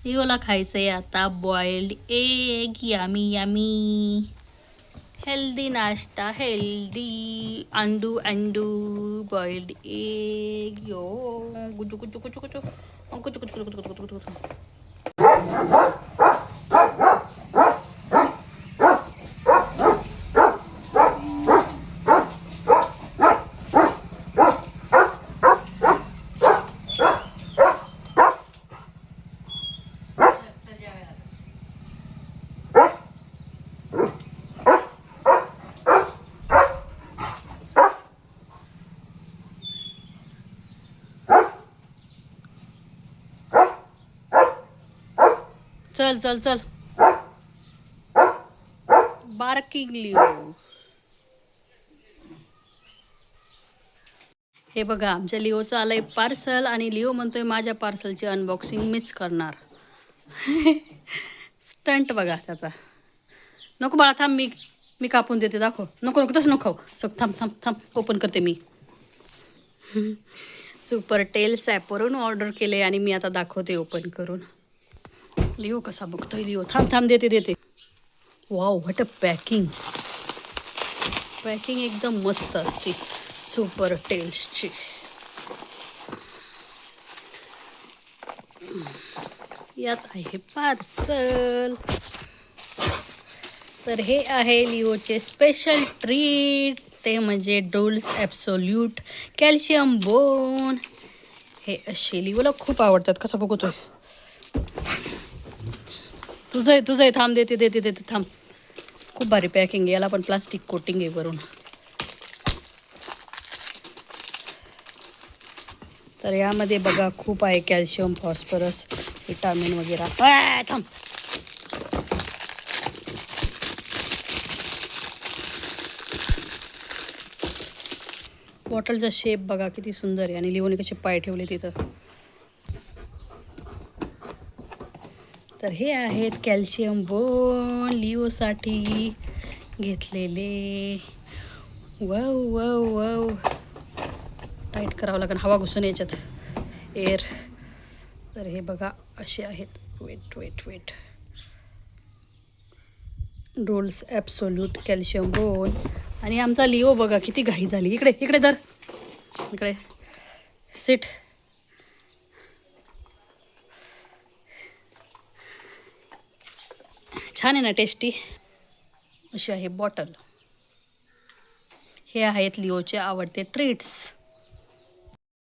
लिओला खायचंय आता boiled egg. Yummy yummy. Healthy नाश्ता, हेल्दी. अंडू अंडू. Boiled egg. यो गुचू गुचू गुचू गुचू गुचू गुचू गुचू गुचू गुचू गुचू. चल चल चल. Barking Leo. हे बघा आमच्या लिओचं आलंय पार्सल आणि लिओ म्हणतोय माझ्या पार्सलची अनबॉक्सिंग मीच करणार. स्टंट बघा त्याचा. नको बाळा थांब, मी मी कापून देते, दाखव. नको नको तसं नको खाऊ. सग थांब थांब थांब ओपन करते मी. सुपर टेल्स ॲपवरून ऑर्डर केले आणि मी आता दाखवते ओपन करून. लिओ कसा बघतोय. लिओ थांब थांब देते देते. Wow what a packing. Packing एकदम मस्त असते सुपर टेल्सची. यात आहे पार्सल. तर हे आहे लिओचे स्पेशल ट्रीट. ते म्हणजे डोल्स ॲब्सोल्यूट कॅल्शियम बोन. हे असे लिओला खूप आवडतात. कसं बघतोय. तुझं आहे थांब देते देते देते थांब. खूप भारी पॅकिंग आहे. याला पण प्लास्टिक कोटिंग आहे वरून. तर यामध्ये बघा खूप आहे कॅल्शियम, फॉस्फरस, विटामिन वगैरे. थांब. बॉटलचा शेप बघा किती सुंदर आहे आणि लिओने कसे पाय ठेवले तिथं. तर हे आहेत कॅल्शियम बोन लिओसाठी घेतलेले. Wow wow wow. टाईट करावं लागेल, हवा घुसून याच्यात, एअर. तर हे बघा असे आहेत. Wait wait wait. Dolls absolute calcium bone. आणि आमचा लिओ बघा किती घाई झाली. इकडे इकडे धर. इकडे सिट. छान आहे ना, टेस्टी. अशी आहे बॉटल. हे आहेत लिओचे आवडते ट्रीट्स.